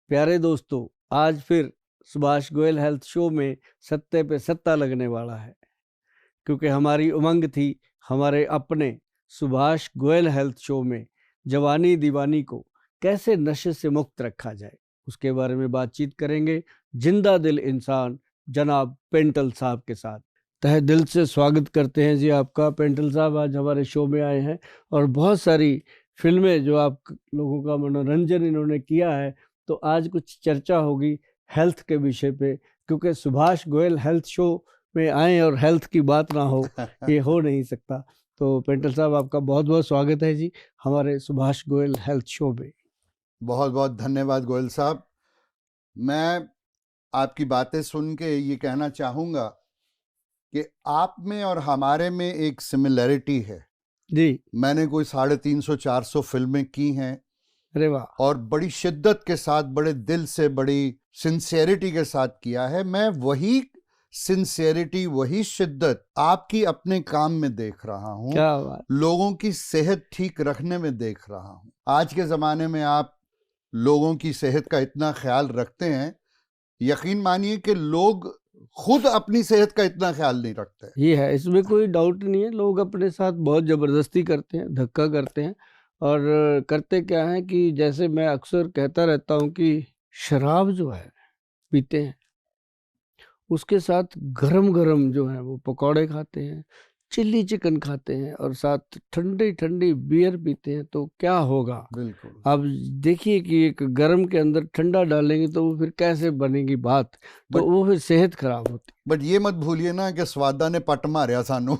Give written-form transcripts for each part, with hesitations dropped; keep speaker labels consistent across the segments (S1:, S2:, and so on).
S1: प्यारे दोस्तों, आज फिर सुभाष गोयल हेल्थ शो में सत्ते पे सत्ता लगने वाला है, क्योंकि हमारी उमंग थी हमारे अपने सुभाष गोयल हेल्थ शो में जवानी दीवानी को कैसे नशे से मुक्त रखा जाए, उसके बारे में बातचीत करेंगे जिंदा दिल इंसान जनाब पेंटल साहब के साथ। तहे दिल से स्वागत करते हैं जी आपका पेंटल साहब। आज हमारे शो में आए हैं और बहुत सारी फिल्में जो आप लोगों का मनोरंजन इन्होंने किया है, तो आज कुछ चर्चा होगी हेल्थ के विषय पे, क्योंकि सुभाष गोयल हेल्थ शो में आए और हेल्थ की बात ना हो ये हो नहीं सकता। तो पेंटल साहब, आपका बहुत बहुत स्वागत है जी हमारे सुभाष गोयल हेल्थ शो में।
S2: बहुत बहुत धन्यवाद गोयल साहब। मैं आपकी बातें सुन के ये कहना चाहूँगा कि आप में और हमारे में एक सिमिलैरिटी है
S1: जी।
S2: मैंने कोई 350-400 फिल्में की हैं।
S1: अरे वाह।
S2: और बड़ी शिद्दत के साथ, बड़े दिल से, बड़ी सिंसियरिटी के साथ किया है। मैं वही सिंसियरिटी, वही शिद्दत आपकी अपने काम में देख रहा हूँ।
S1: क्या बात।
S2: लोगों की सेहत ठीक रखने में देख रहा हूँ। आज के ज़माने में आप लोगों की सेहत का इतना ख्याल रखते हैं, यकीन मानिए कि लोग खुद अपनी सेहत का इतना ख्याल नहीं रखते।
S1: ये है, इसमें कोई डाउट नहीं है। लोग अपने साथ बहुत ज़बरदस्ती करते हैं, धक्का करते हैं। और करते क्या है कि जैसे मैं अक्सर कहता रहता हूँ कि शराब जो है पीते हैं, उसके साथ गरम गरम जो है वो पकौड़े खाते हैं, चिल्ली चिकन खाते हैं और साथ ठंडी ठंडी बियर पीते हैं, तो क्या होगा।
S2: बिल्कुल।
S1: अब देखिए कि एक गरम के अंदर ठंडा डालेंगे तो वो फिर कैसे बनेगी बात, तो वो फिर सेहत खराब होती।
S2: बट ये मत भूलिए ना कि स्वादा ने पट मारिया सानू।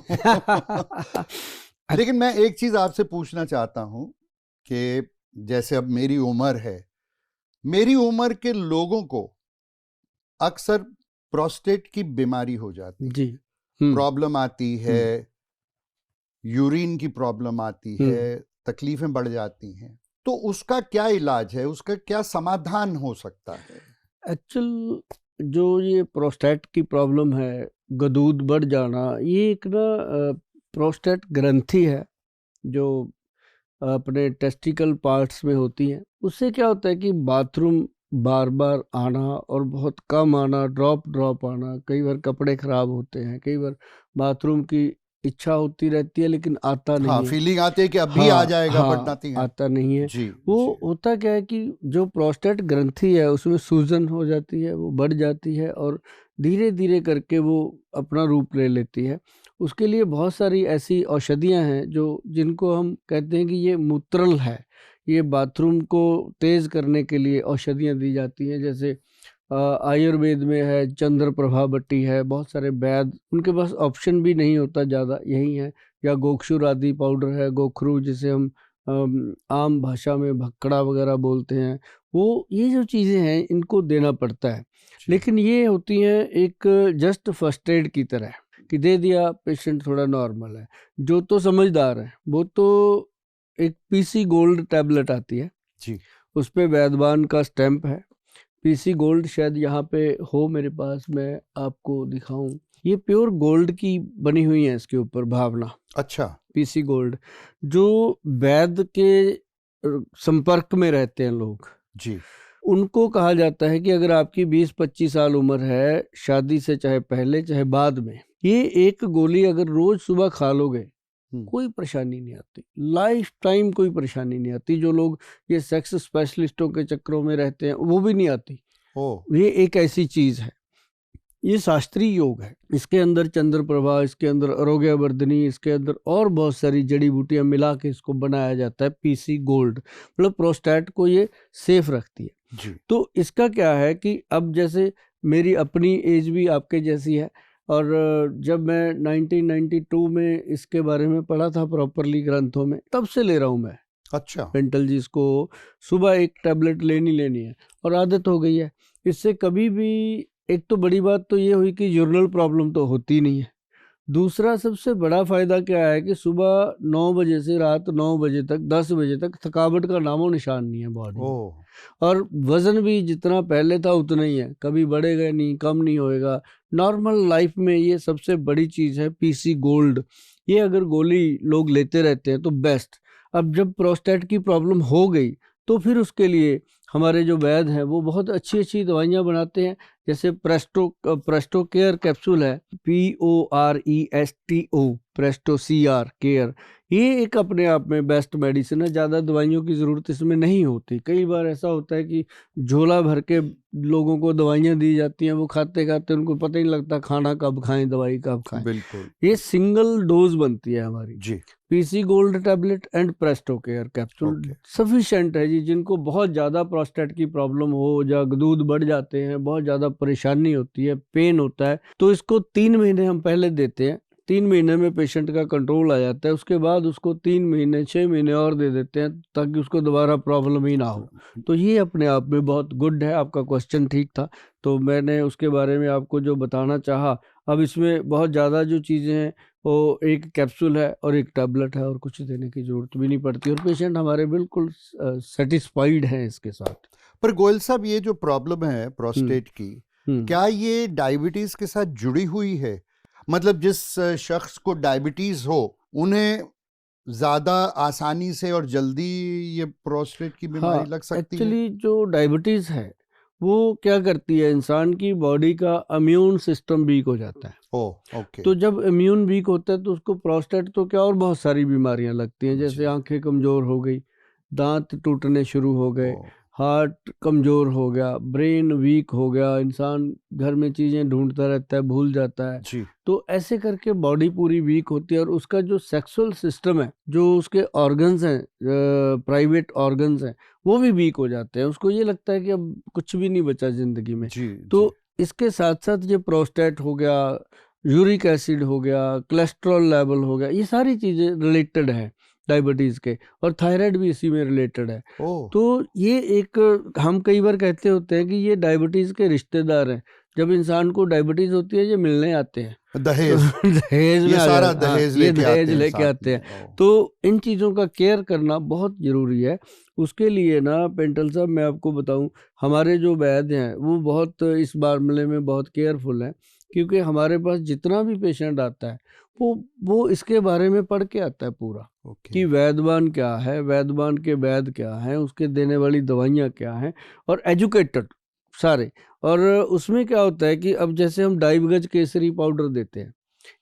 S2: लेकिन मैं एक चीज आपसे पूछना चाहता हूं कि जैसे अब मेरी उम्र है, मेरी उम्र के लोगों को अक्सर प्रोस्टेट की बीमारी हो जाती
S1: जी।
S2: है, प्रॉब्लम आती है, यूरिन की प्रॉब्लम आती है, तकलीफें बढ़ जाती हैं। तो उसका क्या इलाज है, उसका क्या समाधान हो सकता है?
S1: एक्चुअल जो ये प्रोस्टेट की प्रॉब्लम है, गदूद बढ़ जाना, ये एक ना प्रोस्टेट ग्रंथि है जो अपने टेस्टिकल पार्ट्स में होती है। उससे क्या होता है कि बाथरूम बार बार आना और बहुत कम आना, ड्रॉप आना, कई बार कपड़े खराब होते हैं, कई बार बाथरूम की इच्छा होती रहती है लेकिन आता नहीं है।
S2: फीलिंग आती है कि अभी आ जाएगा, बट नथिंग
S1: आता नहीं है।
S2: जी,
S1: वो
S2: जी।
S1: होता क्या है कि जो प्रोस्टेट ग्रंथि है उसमें सूजन हो जाती है, वो बढ़ जाती है और धीरे धीरे करके वो अपना रूप ले लेती है। उसके लिए बहुत सारी ऐसी औषधियाँ हैं जो जिनको हम कहते हैं कि ये मूत्रल है, ये बाथरूम को तेज़ करने के लिए औषधियाँ दी जाती हैं। जैसे आयुर्वेद में है, चंद्र प्रभा बट्टी है, बहुत सारे वैद्य, उनके पास ऑप्शन भी नहीं होता ज़्यादा, यही है। या गोक्षुर आदि पाउडर है, गोखरू जिसे हम आम भाषा में भक्कड़ा वगैरह बोलते हैं, वो ये जो चीज़ें हैं इनको देना पड़ता है। लेकिन ये होती हैं एक जस्ट फर्स्ट एड की तरह कि दे दिया, पेशेंट थोड़ा नॉर्मल है। जो तो समझदार है वो तो एक पीसी गोल्ड टैबलेट आती है
S2: जी,
S1: उस पे वैद्यवान का स्टैंप है। पीसी गोल्ड शायद यहाँ पे हो मेरे पास, मैं आपको दिखाऊं। ये प्योर गोल्ड की बनी हुई है, इसके ऊपर भावना।
S2: अच्छा।
S1: पीसी गोल्ड जो वैद्य के संपर्क में रहते हैं लोग
S2: जी,
S1: उनको कहा जाता है कि अगर आपकी 20-25 साल उम्र है, शादी से चाहे पहले चाहे बाद में, ये एक गोली अगर रोज सुबह खा लोगे कोई परेशानी नहीं आती, लाइफ टाइम कोई परेशानी नहीं आती। जो लोग ये सेक्स स्पेशलिस्टों के चक्करों में रहते हैं वो भी नहीं आती। ये एक ऐसी चीज है, ये शास्त्रीय योग है। इसके अंदर चंद्र प्रभा, इसके अंदर आरोग्यवर्धिनी, इसके अंदर और बहुत सारी जड़ी बूटियां मिला के इसको बनाया जाता है पीसी गोल्ड। मतलब प्रोस्टेट को ये सेफ रखती है
S2: जी।
S1: तो इसका क्या है कि अब जैसे मेरी अपनी एज भी आपके जैसी है, और जब मैं 1992 में इसके बारे में पढ़ा था प्रॉपरली ग्रंथों में, तब से ले रहा हूँ मैं।
S2: अच्छा।
S1: पेंटल जी, इसको सुबह एक टैबलेट लेनी है और आदत हो गई है। इससे कभी भी, एक तो बड़ी बात तो ये हुई कि यूरिनल प्रॉब्लम तो होती नहीं है। दूसरा सबसे बड़ा फायदा क्या है कि सुबह 9 बजे से रात 9 बजे तक, 10 बजे तक थकावट का नामो निशान नहीं है बॉडी में। और वजन भी जितना पहले था उतना ही है, कभी बढ़ेगा नहीं, कम नहीं होएगा। नॉर्मल लाइफ में ये सबसे बड़ी चीज़ है पीसी गोल्ड। ये अगर गोली लोग लेते रहते हैं तो बेस्ट। अब जब प्रोस्टेट की प्रॉब्लम हो गई तो फिर उसके लिए हमारे जो वैद्य हैं वो बहुत अच्छी अच्छी दवाइयाँ बनाते हैं। जैसे प्रेस्टो केयर कैप्सूल है, PORESTO, प्रेस्टो CR केयर, ये एक अपने आप में बेस्ट मेडिसिन है। ज़्यादा दवाइयों की ज़रूरत इसमें नहीं होती। कई बार ऐसा होता है कि झोला भर के लोगों को दवाइयाँ दी जाती हैं, वो खाते खाते उनको पता ही नहीं लगता खाना कब खाएं, दवाई कब खाएं।
S2: बिल्कुल
S1: ये सिंगल डोज बनती है हमारी
S2: जी।
S1: PC gold tablet and Presto care capsule sufficient है जी। जिनको बहुत ज़्यादा प्रोस्टेट की प्रॉब्लम हो, या दूध बढ़ जाते हैं, बहुत ज़्यादा परेशानी होती है, पेन होता है, तो इसको 3 महीने हम पहले देते हैं। 3 महीने में पेशेंट का कंट्रोल आ जाता है। उसके बाद उसको 3 महीने 6 महीने और दे देते हैं ताकि उसको दोबारा प्रॉब्लम ही ना हो। तो ये अपने आप में बहुत गुड है। आपका क्वेश्चन ठीक था, तो मैंने उसके बारे में आपको जो बताना चाहा। अब इसमें बहुत ज़्यादा जो चीज़ें हैं, वो एक कैप्सूल है और एक टैबलेट है, और कुछ देने की ज़रूरत भी नहीं पड़ती, और पेशेंट हमारे बिल्कुल सेटिस्फाइड हैं इसके साथ।
S2: पर गोयल साहब, ये जो प्रॉब्लम है प्रोस्टेट की, क्या ये डायबिटीज के साथ जुड़ी हुई है? मतलब जिस शख्स को डायबिटीज हो, उन्हें ज्यादा आसानी से और जल्दी ये प्रोस्टेट की बीमारी लग सकती है?
S1: एक्चुअली जो डायबिटीज है वो क्या करती है, इंसान की बॉडी का इम्यून सिस्टम वीक हो जाता है।
S2: ओके।
S1: तो जब इम्यून वीक होता है तो उसको प्रोस्टेट तो क्या और बहुत सारी बीमारियां लगती हैं। जैसे आंखें कमजोर हो गई, दांत टूटने शुरू हो गए, हार्ट कमजोर हो गया, ब्रेन वीक हो गया, इंसान घर में चीजें ढूंढता रहता है, भूल जाता है
S2: जी।
S1: तो ऐसे करके बॉडी पूरी वीक होती है। और उसका जो सेक्सुअल सिस्टम है, जो उसके ऑर्गन्स हैं, प्राइवेट ऑर्गन्स हैं, वो भी वीक हो जाते हैं। उसको ये लगता है कि अब कुछ भी नहीं बचा जिंदगी में। तो इसके साथ साथ ये प्रोस्टेट हो गया, यूरिक एसिड हो गया, कोलेस्ट्रॉल लेवल हो गया, ये सारी चीजें रिलेटेड है डायबिटीज के, और थायराइड भी इसी में रिलेटेड है। तो ये एक, हम कई बार कहते होते हैं कि ये डायबिटीज के रिश्तेदार हैं। जब इंसान को डायबिटीज होती है, ये मिलने आते हैं,
S2: दहेज
S1: दहेज में
S2: ये
S1: आ
S2: सारा
S1: जाते हैं।
S2: दहेज
S1: ये
S2: लेके
S1: दहेज
S2: आते
S1: लेके आते हैं। तो इन चीज़ों का केयर करना बहुत ज़रूरी है। उसके लिए ना पेंटल साहब, मैं आपको बताऊं, हमारे जो वैद्य हैं वो बहुत इस मामले में बहुत केयरफुल हैं। क्योंकि हमारे पास जितना भी पेशेंट आता है वो इसके बारे में पढ़ के आता है पूरा, कि वैद्यवान क्या है, वैद्यवान के वैद्य क्या हैं, उसके देने वाली दवाइयाँ क्या हैं, और एजुकेटेड सारे। और उसमें क्या होता है कि अब जैसे हम डाइबगज केसरी पाउडर देते हैं,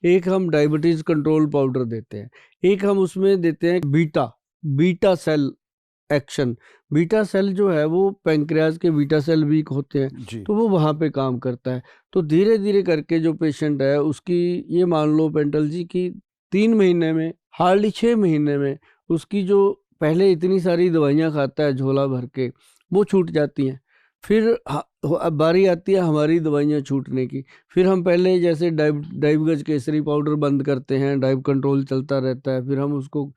S1: एक हम डायबिटीज कंट्रोल पाउडर देते हैं, एक हम उसमें देते हैं beta cell action. Beta cell जो है वो पैंक्रियाज के बीटा सेल वीक होते हैं, तो वो वहाँ पे काम करता है। तो धीरे धीरे करके जो पेशेंट है उसकी, ये मान लो पेंटल जी की 3 महीने में, हार्डली 6 महीने में उसकी जो पहले इतनी सारी दवाइयाँ खाता है झोला भर के, वो छूट जाती हैं। फिर अब बारी आती है हमारी दवाइयाँ छूटने की। फिर हम पहले जैसे डाइबगज केसरी पाउडर बंद करते हैं, डाइब कंट्रोल चलता रहता है। फिर हम उसको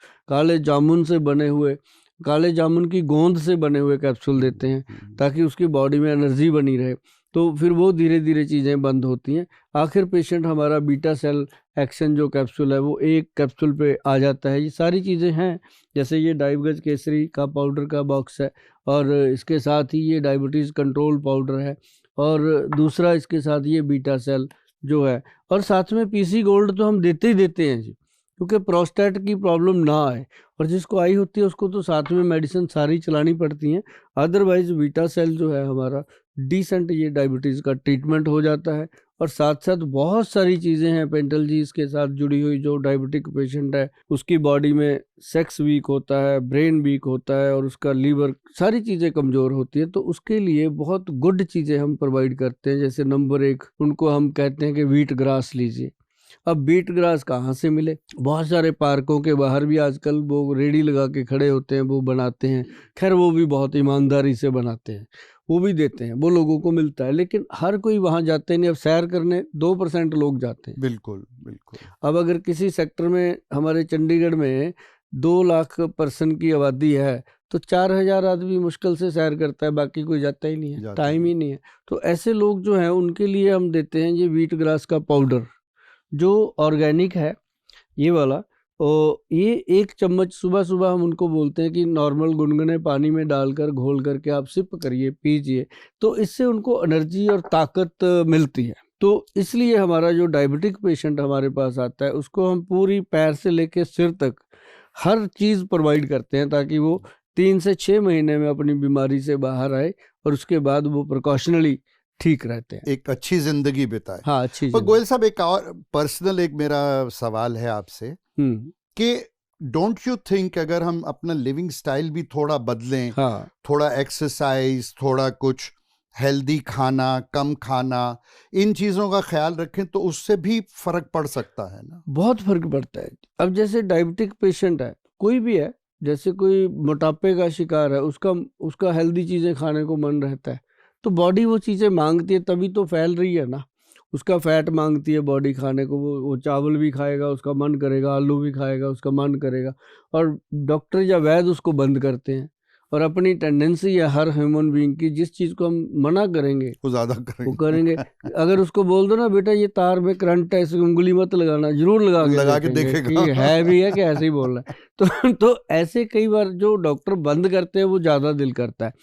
S1: काले जामुन की गोंद से बने हुए कैप्सूल देते हैं ताकि उसकी बॉडी में एनर्जी बनी रहे। तो फिर वो धीरे धीरे चीज़ें बंद होती हैं। आखिर पेशेंट हमारा बीटा सेल एक्शन जो कैप्सूल है वो एक कैप्सूल पे आ जाता है। ये सारी चीज़ें हैं, जैसे ये डाइबगज केसरी का पाउडर का बॉक्स है, और इसके साथ ही ये डायबिटीज़ कंट्रोल पाउडर है, और दूसरा इसके साथ ये बीटा सेल जो है, और साथ में PC गोल्ड तो हम देते ही देते हैं जी, क्योंकि प्रोस्टेट की प्रॉब्लम ना आए। और जिसको आई होती है उसको तो साथ में मेडिसिन सारी चलानी पड़ती हैं। अदरवाइज बीटा सेल जो है हमारा डिसेंट ये डायबिटीज़ का ट्रीटमेंट हो जाता है। और साथ साथ बहुत सारी चीज़ें हैं पेंटल जी इसके साथ जुड़ी हुई। जो डायबिटिक पेशेंट है उसकी बॉडी में सेक्स वीक होता है, ब्रेन वीक होता है, और उसका लीवर, सारी चीज़ें कमज़ोर होती है। तो उसके लिए बहुत गुड चीज़ें हम प्रोवाइड करते हैं। जैसे नंबर 1 उनको हम कहते हैं कि व्हीट ग्रास लीजिए। अब बीट ग्रास कहाँ से मिले? बहुत सारे पार्कों के बाहर भी आजकल वो रेडी लगा के खड़े होते हैं, वो बनाते हैं। खैर वो भी बहुत ईमानदारी से बनाते हैं, वो भी देते हैं, वो लोगों को मिलता है। लेकिन हर कोई वहाँ जाते नहीं। अब सैर करने 2% लोग जाते हैं।
S2: बिल्कुल बिल्कुल।
S1: अब अगर किसी सेक्टर में, हमारे चंडीगढ़ में 2 लाख पर्सन की आबादी है, तो 4000 आदमी मुश्किल से सैर करता है, बाकी कोई जाता ही नहीं है, टाइम ही नहीं है। तो ऐसे लोग जो हैं उनके लिए हम देते हैं ये व्हीट ग्रास का पाउडर, जो ऑर्गेनिक है ये वाला। और ये 1 चम्मच सुबह सुबह हम उनको बोलते हैं कि नॉर्मल गुनगुने पानी में डालकर घोल करके आप सिप करिए, पीजिए, तो इससे उनको एनर्जी और ताकत मिलती है। तो इसलिए हमारा जो डायबिटिक पेशेंट हमारे पास आता है उसको हम पूरी पैर से लेकर सिर तक हर चीज़ प्रोवाइड करते हैं ताकि वो 3 से 6 महीने में अपनी बीमारी से बाहर आए और उसके बाद वो प्रिकॉशनली ठीक रहते हैं,
S2: एक अच्छी जिंदगी बिताए।
S1: हाँ अच्छी
S2: पर गोयल साहब, एक और पर्सनल एक मेरा सवाल है आपसे कि डोंट यू थिंक अगर हम अपना लिविंग स्टाइल भी थोड़ा बदलें,
S1: हाँ
S2: थोड़ा एक्सरसाइज, थोड़ा कुछ हेल्दी खाना, कम खाना, इन चीजों का ख्याल रखें तो उससे भी फर्क पड़ सकता है ना?
S1: बहुत फर्क पड़ता है। अब जैसे डायबिटिक पेशेंट है, कोई भी है, जैसे कोई मोटापे का शिकार है, उसका हेल्दी चीजें खाने को मन रहता है, तो बॉडी वो चीजें मांगती है, तभी तो फैल रही है ना। उसका फैट मांगती है बॉडी खाने को, वो चावल भी खाएगा उसका मन करेगा, आलू भी खाएगा उसका मन करेगा, और डॉक्टर या वैद्य उसको बंद करते हैं। और अपनी टेंडेंसी है हर ह्यूमन बीइंग की, जिस चीज को हम मना करेंगे
S2: वो ज्यादा
S1: वो करेंगे। अगर उसको बोल दो ना बेटा ये तार में करंट है, इसकी उंगली मत लगाना, जरूर लगा के देखेंगे कि है भी है कि ऐसे ही बोल रहा है। तो ऐसे कई बार जो डॉक्टर बंद करते हैं वो ज्यादा दिल करता है।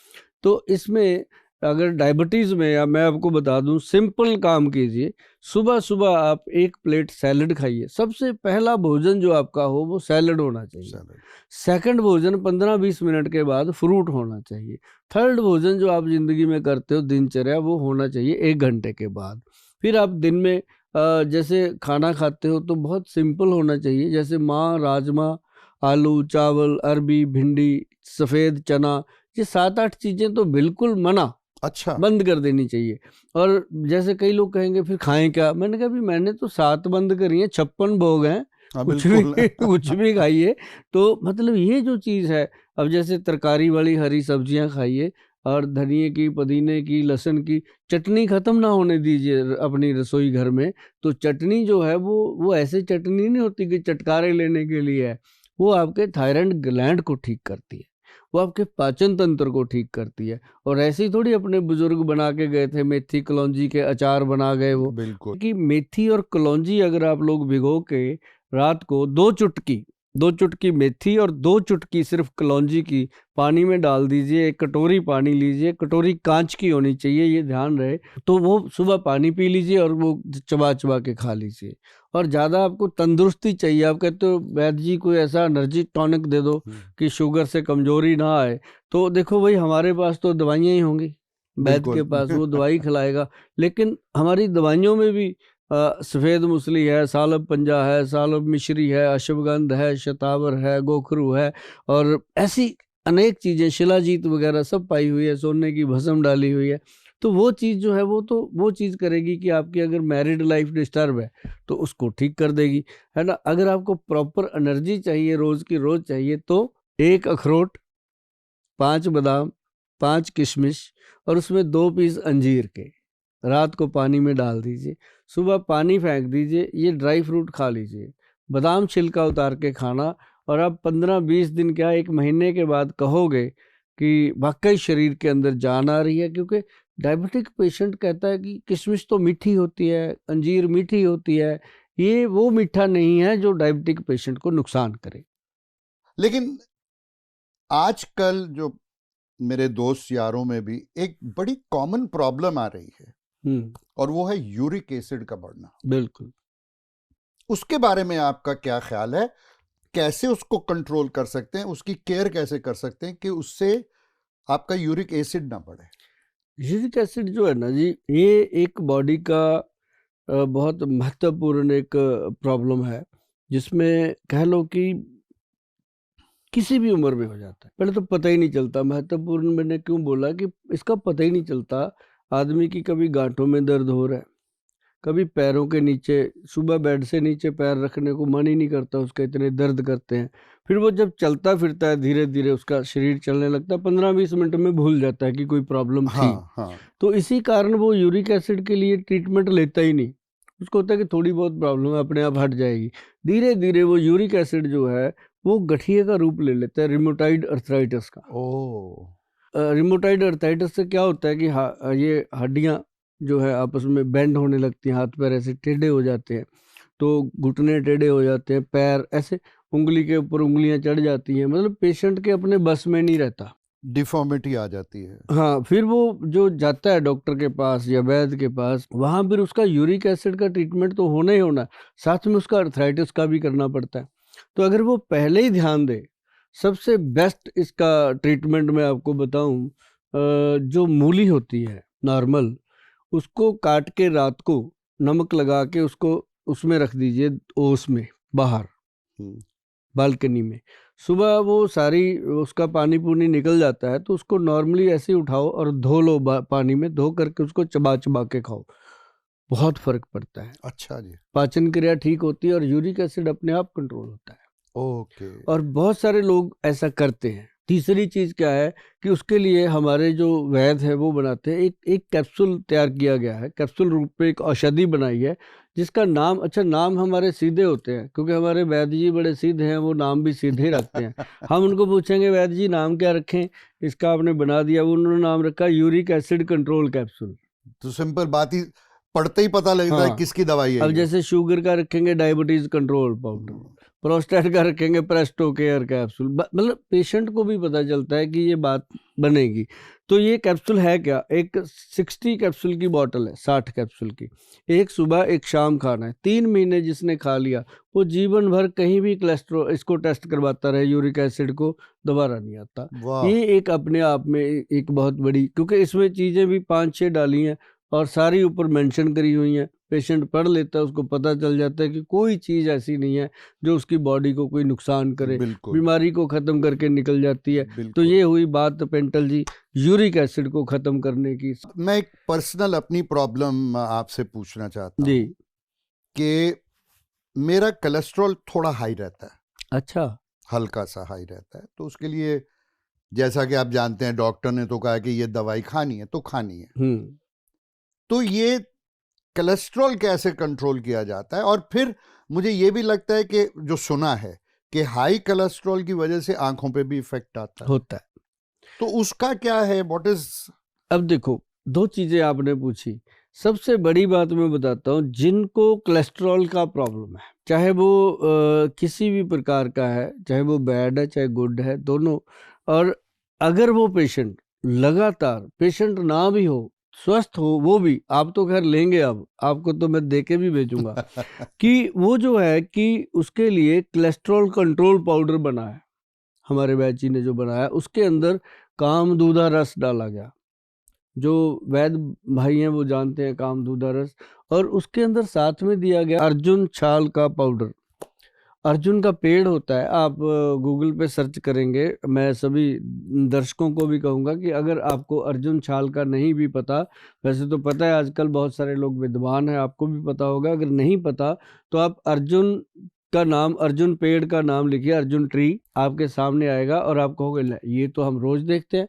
S1: तो इसमें अगर डायबिटीज में, या मैं आपको बता दूं, सिंपल काम कीजिए। सुबह सुबह आप 1 प्लेट सैलड खाइए। सबसे पहला भोजन जो आपका हो वो सैलड होना चाहिए। सेकंड भोजन 15-20 मिनट के बाद फ्रूट होना चाहिए। थर्ड भोजन जो आप जिंदगी में करते हो दिनचर्या, वो होना चाहिए 1 घंटे के बाद। फिर आप दिन में जैसे खाना खाते हो तो बहुत सिंपल होना चाहिए, जैसे माँ, राजमा, आलू, चावल, अरबी, भिंडी, सफ़ेद चना, ये 7-8 चीज़ें तो बिल्कुल मना,
S2: अच्छा,
S1: बंद कर देनी चाहिए। और जैसे कई लोग कहेंगे फिर खाएं क्या, मैंने कहा भी मैंने तो 7 बंद करी हैं, 56 भोग हैं, कुछ भी कुछ भी खाइए। तो मतलब ये जो चीज़ है, अब जैसे तरकारी वाली हरी सब्जियां खाइए, और धनिए की, पुदीने की, लहसुन की चटनी ख़त्म ना होने दीजिए अपनी रसोई घर में। तो चटनी जो है वो ऐसे चटनी नहीं होती कि चटकारे लेने के लिए है, वो आपके थायराइड ग्लैंड को ठीक करती है, वो आपके पाचन तंत्र को ठीक करती है। और ऐसे ही थोड़ी अपने बुजुर्ग बना के गए थे, मेथी कलौंजी के अचार बना गए वो।
S2: बिल्कुल
S1: कि मेथी और कलौंजी अगर आप लोग भिगो के रात को 2 चुटकी मेथी और 2 चुटकी सिर्फ कलौंजी की पानी में डाल दीजिए। 1 कटोरी पानी लीजिए, कटोरी कांच की होनी चाहिए, ये ध्यान रहे। तो वो सुबह पानी पी लीजिए और वो चबा चबा के खा लीजिए। और ज़्यादा आपको तंदुरुस्ती चाहिए, आप कहते हो वैद्य जी कोई ऐसा एनर्जी टॉनिक दे दो कि शुगर से कमजोरी ना आए, तो देखो भाई हमारे पास तो दवाइयाँ ही होंगी, वैद्य के पास वो दवाई खिलाएगा। लेकिन हमारी दवाइयों में भी सफ़ेद मूसली है, सालब पंजा है, सालब मिश्री है, अश्वगंध है, शतावर है, गोखरू है, और ऐसी अनेक चीज़ें, शिलाजीत वगैरह सब पाई हुई है, सोने की भस्म डाली हुई है। तो वो चीज़ जो है वो चीज़ करेगी कि आपकी अगर मैरिड लाइफ डिस्टर्ब है तो उसको ठीक कर देगी, है ना। अगर आपको प्रॉपर एनर्जी चाहिए, रोज़ की रोज़ चाहिए, तो 1 अखरोट, 5 बादाम, 5 किशमिश, और उसमें 2 पीस अंजीर के रात को पानी में डाल दीजिए, सुबह पानी फेंक दीजिए, ये ड्राई फ्रूट खा लीजिए, बादाम छिलका उतार के खाना। और अब 15-20 दिन क्या 1 महीने के बाद कहोगे कि वाकई शरीर के अंदर जान आ रही है। क्योंकि डायबिटिक पेशेंट कहता है कि किशमिश तो मीठी होती है, अंजीर मीठी होती है, ये वो मीठा नहीं है जो डायबिटिक पेशेंट को नुकसान करे।
S2: लेकिन आजकल जो मेरे दोस्त यारों में भी एक बड़ी कॉमन प्रॉब्लम आ रही है, और वो है यूरिक एसिड का बढ़ना।
S1: बिल्कुल।
S2: उसके बारे में आपका क्या ख्याल है? कैसे उसको कंट्रोल कर सकते हैं, उसकी केयर कैसे कर सकते हैं कि उससे आपका यूरिक एसिड ना बढ़े?
S1: यूरिक एसिड जो है ना जी, ये एक बॉडी का बहुत महत्वपूर्ण एक प्रॉब्लम है, जिसमें कह लो कि किसी भी उम्र में हो जाता है। पहले तो पता ही नहीं चलता। महत्वपूर्ण मैंने क्यों बोला कि इसका पता ही नहीं चलता। आदमी की कभी गांठों में दर्द हो रहा है, कभी पैरों के नीचे, सुबह बेड से नीचे पैर रखने को मन ही नहीं करता उसका, इतने दर्द करते हैं। फिर वो जब चलता फिरता है, धीरे धीरे उसका शरीर चलने लगता है, 15-20 मिनट में भूल जाता है कि कोई प्रॉब्लम थी।
S2: हाँ।
S1: तो इसी कारण वो यूरिक एसिड के लिए ट्रीटमेंट लेता ही नहीं। उसको होता है कि थोड़ी बहुत प्रॉब्लम है, अपने आप हट जाएगी। धीरे धीरे वो यूरिक एसिड जो है वो गठिए का रूप ले लेता है, रिमोटाइड अर्थराइटिस का। रिमोटाइड अर्थराइटिस से क्या होता है कि ये हड्डियाँ जो है आपस में बेंड होने लगती हैं, हाथ पैर ऐसे टेढ़े हो जाते हैं, तो घुटने टेढ़े हो जाते हैं, पैर ऐसे उंगली के ऊपर उंगलियां चढ़ जाती हैं, मतलब पेशेंट के अपने बस में नहीं रहता,
S2: डिफॉर्मिटी आ जाती है।
S1: हाँ, फिर वो जो जाता है डॉक्टर के पास या वैद्य के पास, वहाँ फिर उसका यूरिक एसिड का ट्रीटमेंट तो होना ही होना, साथ में उसका अर्थराइटिस का भी करना पड़ता है। तो अगर वो पहले ही ध्यान दे, सबसे बेस्ट इसका ट्रीटमेंट मैं आपको बताऊं, जो मूली होती है नॉर्मल, उसको काट के रात को नमक लगा के उसको उसमें रख दीजिए, ओस में बाहर बालकनी में। सुबह वो सारी उसका पानी पूनी निकल जाता है, तो उसको नॉर्मली ऐसे ही उठाओ और धो लो, पानी में धो करके उसको चबा चबा के खाओ, बहुत फर्क पड़ता है।
S2: अच्छा जी।
S1: पाचन क्रिया ठीक होती है और यूरिक एसिड अपने आप कंट्रोल होता है।
S2: ओके।
S1: और बहुत सारे लोग ऐसा करते हैं। तीसरी चीज क्या है कि उसके लिए हमारे जो वैद्य है वो बनाते हैं, एक कैप्सूल तैयार किया गया है, कैप्सूल रूप में एक औषधि बनाई है जिसका नाम, अच्छा नाम हमारे सीधे होते हैं क्योंकि हमारे वैद्य जी बड़े सीधे हैं, वो नाम भी सीधे रखते हैं। हम उनको पूछेंगे वैद्य जी नाम क्या रखें, इसका आपने बना दिया, वो उन्होंने नाम रखा यूरिक एसिड कंट्रोल कैप्सूल।
S2: तो सिंपल बात ही, पढ़ते ही पता लगता है
S1: हाँ।
S2: किसकी दवाई है
S1: अब
S2: ये।
S1: जैसे शुगर का रखेंगे डायबिटीज कंट्रोल पाउडर, प्रोस्टेट का रखेंगे प्रेस्टो केयर कैप्सूल, मतलब पेशेंट को भी पता चलता है कि ये बात बनेगी। तो ये कैप्सूल है क्या, एक 60 कैप्सूल की बोतल है, 60 कैप्सूल की, एक सुबह एक शाम खाना है। 3 महीने जिसने खा लिया वो जीवन भर कहीं भी कोलेस्ट्रॉल इसको टेस्ट करवाता रहे, यूरिक एसिड को दोबारा नहीं आता।
S2: वाह।
S1: ये एक अपने आप में एक बहुत बड़ी, क्योंकि इसमें चीज़ें भी 5-6 डाली हैं और सारी ऊपर मेंशन करी हुई हैं, पेशेंट पढ़ लेता है, उसको पता चल जाता है कि कोई चीज़ ऐसी नहीं है जो उसकी बॉडी को कोई नुकसान करे,
S2: बिल्कुल
S1: बीमारी को ख़त्म करके निकल जाती है। तो
S2: बिल्कुल।
S1: ये हुई बात पेंटल जी यूरिक एसिड को ख़त्म करने की।
S2: मैं एक पर्सनल अपनी प्रॉब्लम आपसे पूछना चाहता
S1: जी।
S2: हूँ कि मेरा कोलेस्ट्रॉल थोड़ा हाई रहता है,
S1: अच्छा।
S2: हल्का सा हाई रहता है, तो उसके लिए जैसा कि आप जानते हैं डॉक्टर ने तो कहा कि ये दवाई खानी है तो खानी है। तो ये कोलेस्ट्रॉल कैसे कंट्रोल किया जाता है? और फिर मुझे ये भी लगता है कि जो सुना है कि हाई कोलेस्ट्रॉल की वजह से आंखों पे भी इफेक्ट आता है,
S1: होता है।
S2: तो उसका क्या है, व्हाट इज?
S1: अब देखो, 2 चीज़ें आपने पूछी। सबसे बड़ी बात मैं बताता हूँ, जिनको कोलेस्ट्रॉल का प्रॉब्लम है, चाहे वो किसी भी प्रकार का है, चाहे वो बैड है चाहे गुड है, दोनों, और अगर वो पेशेंट लगातार, पेशेंट ना भी हो, स्वस्थ हो वो भी, आप तो खैर लेंगे, अब आपको तो मैं दे के भी भेजूंगा कि वो जो है कि उसके लिए कोलेस्ट्रॉल कंट्रोल पाउडर बना है, हमारे वैद्य जी ने जो बनाया, उसके अंदर कामदूधा रस डाला गया, जो वैद्य भाई हैं वो जानते हैं कामदूधा रस, और उसके अंदर साथ में दिया गया अर्जुन छाल का पाउडर। अर्जुन का पेड़ होता है, आप गूगल पे सर्च करेंगे, मैं सभी दर्शकों को भी कहूँगा कि अगर आपको अर्जुन छाल का नहीं भी पता, वैसे तो पता है आजकल बहुत सारे लोग विद्वान हैं, आपको भी पता होगा, अगर नहीं पता तो आप अर्जुन का नाम, अर्जुन पेड़ का नाम लिखिए, अर्जुन ट्री आपके सामने आएगा और आप कहोगे ये तो हम रोज देखते हैं,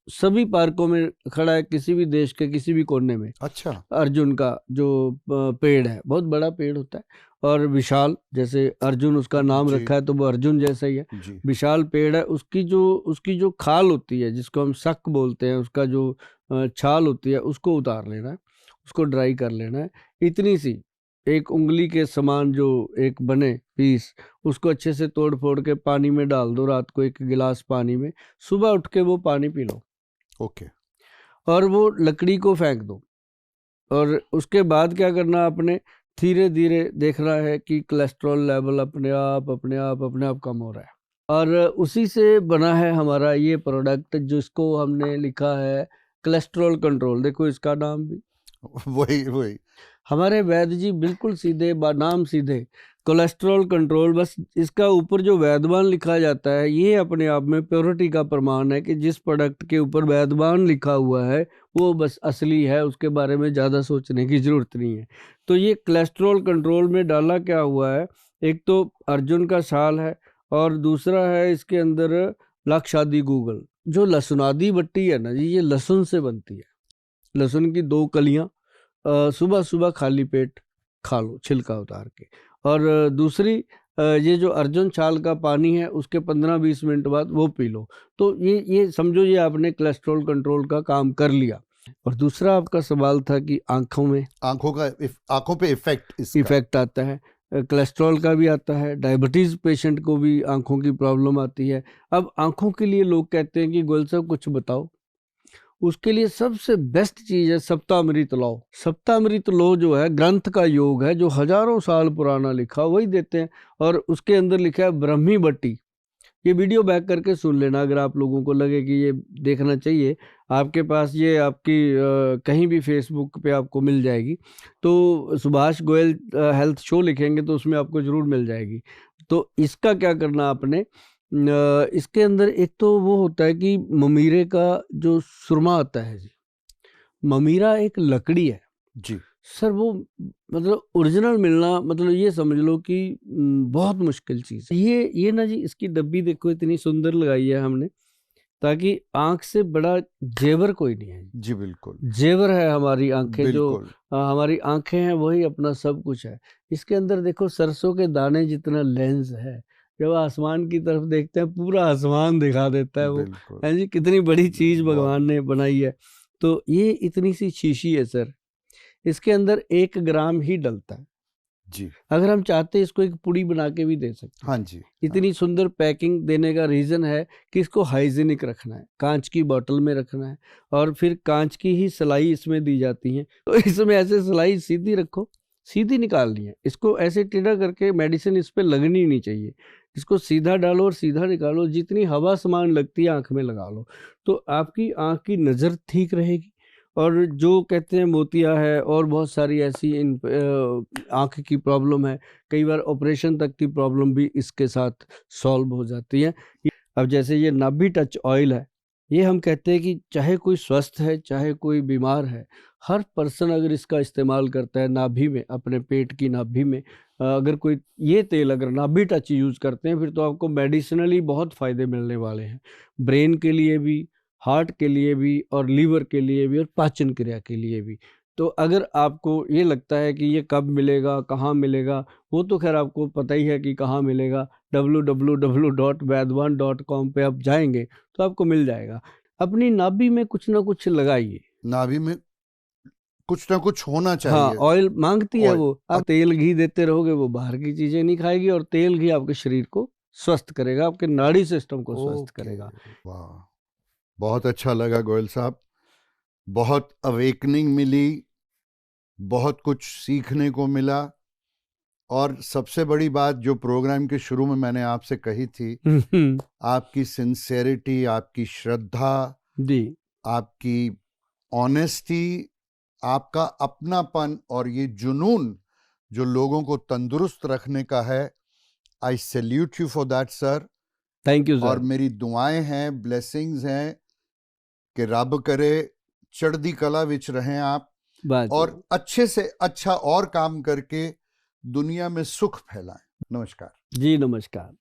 S1: सभी पार्कों में खड़ा है, किसी भी देश के किसी भी कोने में।
S2: अच्छा।
S1: अर्जुन का जो पेड़ है, बहुत बड़ा पेड़ होता है और विशाल, जैसे अर्जुन उसका नाम
S2: जी।
S1: रखा है तो वो अर्जुन जैसा ही है,
S2: जी।
S1: विशाल पेड़ है। उसकी जो खाल होती है, जिसको हम शक बोलते हैं, उसका जो छाल होती है, उसको उतार लेना है, उसको ड्राई कर लेना है, इतनी सी एक उंगली के समान जो एक बने पीस, उसको अच्छे से तोड़ फोड़ के पानी में डाल दो, रात को 1 गिलास पानी में, सुबह उठ के वो पानी पी लो।
S2: ओके।
S1: और वो लकड़ी को फेंक दो, और उसके बाद क्या करना, आपने धीरे धीरे देखना है कि कोलेस्ट्रॉल लेवल अपने आप कम हो रहा है। और उसी से बना है हमारा ये प्रोडक्ट, जिसको हमने लिखा है कोलेस्ट्रॉल कंट्रोल। देखो इसका नाम भी
S2: वही
S1: हमारे वैद्य जी बिल्कुल सीधे, नाम सीधे, कोलेस्ट्रॉल कंट्रोल, बस इसका ऊपर जो वैद्यवान लिखा जाता है, ये अपने आप में प्योरिटी का प्रमाण है कि जिस प्रोडक्ट के ऊपर वैद्यवान लिखा हुआ है वो बस असली है, उसके बारे में ज़्यादा सोचने की ज़रूरत नहीं है। तो ये कोलेस्ट्रॉल कंट्रोल में डाला क्या हुआ है, एक तो अर्जुन का छाल है और दूसरा है इसके अंदर लाक्षादी गूगल। जो लहसुनादी बट्टी है ना जी, ये लहसुन से बनती है, लहसुन की 2 कलियाँ सुबह सुबह खाली पेट खा लो छिलका उतार के। और दूसरी ये जो अर्जुन छाल का पानी है, उसके 15-20 मिनट बाद वो पी लो। तो ये समझो ये आपने कोलेस्ट्रॉल कंट्रोल का काम कर लिया। और दूसरा आपका सवाल था कि आंखों
S2: पे
S1: इफेक्ट आता है, कोलेस्ट्रॉल का भी आता है, डायबिटीज़ पेशेंट को भी आंखों की प्रॉब्लम आती है। अब आंखों के लिए लोग कहते हैं कि गोयल साहब कुछ बताओ, उसके लिए सबसे बेस्ट चीज है सप्तामृत लो। सप्तामृत लो जो है ग्रंथ का योग है, जो हजारों साल पुराना लिखा, वही देते हैं। और उसके अंदर लिखा है ब्रह्मी बट्टी, ये वीडियो बैक करके सुन लेना अगर आप लोगों को लगे कि ये देखना चाहिए। आपके पास ये आपकी कहीं भी फेसबुक पे आपको मिल जाएगी। तो सुभाष गोयल हेल्थ शो लिखेंगे तो उसमें आपको ज़रूर मिल जाएगी। तो इसका क्या करना आपने, इसके अंदर एक तो वो होता है कि ममीरे का जो सुरमा आता है जी, ममीरा एक लकड़ी है
S2: जी।
S1: सर, वो मतलब ओरिजिनल मिलना, मतलब ये समझ लो कि बहुत मुश्किल चीज़ है। ये ना जी, इसकी डब्बी देखो इतनी सुंदर लगाई है हमने, ताकि आँख से बड़ा जेवर कोई नहीं है।
S2: जी बिल्कुल।
S1: जेवर है हमारी आँखें, जो
S2: बिल्कुल।
S1: हमारी आँखें हैं वही अपना सब कुछ है। इसके अंदर देखो सरसों के दाने जितना लेंस है, जब आसमान की तरफ देखते हैं पूरा आसमान दिखा देता है वो,
S2: बिल्कुल।
S1: है जी, कितनी बड़ी चीज़
S2: बहुत।
S1: भगवान ने बनाई है। तो ये इतनी सी शीशी है सर, इसके अंदर 1 ग्राम ही डलता है।
S2: जी।
S1: अगर हम चाहते हैं इसको एक पुड़ी बना के भी दे सकते हैं।
S2: हाँ जी।
S1: इतनी सुंदर पैकिंग देने का रीज़न है कि इसको हाइजीनिक रखना है, कांच की बॉटल में रखना है, और फिर कांच की ही सिलाई इसमें दी जाती है। तो इसमें ऐसे सिलाई सीधी रखो, सीधी निकालनी है, इसको ऐसे टेढ़ा करके मेडिसिन इस पे लगनी नहीं चाहिए। इसको सीधा डालो और सीधा निकालो, जितनी हवा समान लगती है आँख में लगा लो, तो आपकी आँख की नज़र ठीक रहेगी। और जो कहते हैं मोतिया है और बहुत सारी ऐसी आँख की प्रॉब्लम है, कई बार ऑपरेशन तक की प्रॉब्लम भी इसके साथ सॉल्व हो जाती है। अब जैसे ये नाभि टच ऑयल है, ये हम कहते हैं कि चाहे कोई स्वस्थ है, चाहे कोई बीमार है, हर पर्सन अगर इसका इस्तेमाल करता है नाभि में, अपने पेट की नाभि में, अगर कोई ये तेल अगर नाभि टच यूज़ करते हैं, फिर तो आपको मेडिसिनली बहुत फ़ायदे मिलने वाले हैं। ब्रेन के लिए भी, हार्ट के लिए भी, और लीवर के लिए भी, और पाचन क्रिया के लिए भी। तो अगर आपको ये लगता है कि ये कब मिलेगा, कहाँ मिलेगा, वो तो खैर आपको पता ही है कि कहाँ मिलेगा। www.vaidwan.com पे आप जाएँगे तो आपको मिल जाएगा। अपनी नाभि में कुछ ना कुछ लगाइए।
S2: नाभि में कुछ ना कुछ होना चाहिए।
S1: हाँ, ऑयल माँगती है
S2: ऑयल।
S1: वो। आप तेल घी देते रहोगे, वो बाहर की चीज़ें नहीं खाएगी, और तेल घी आपके शरीर को स्वस्थ करेगा, आपके नाड़ी सिस्टम को स्वस्थ
S2: ओके।
S1: करेगा।
S2: वाह, बहुत अच्छा लगा गोयल साहब, बहुत अवेकनिंग मिली, बहुत कुछ सीखने को मिला, और सबसे बड़ी बात जो प्रोग्राम के शुरू में मैंने आपसे कही थी, आपकी सिंसेरिटी, आपकी श्रद्धा
S1: जी,
S2: आपकी ऑनेस्टी, आपका अपनापन और ये जुनून जो लोगों को तंदुरुस्त रखने का है, आई salute you for that sir.
S1: Thank you
S2: और
S1: सर।
S2: मेरी दुआएं हैं, ब्लेसिंग्स हैं कि रब करे चढ़दी कला विच रहें आप,
S1: बात
S2: और अच्छे से अच्छा और काम करके दुनिया में सुख फैलाएं। नमस्कार
S1: जी, नमस्कार।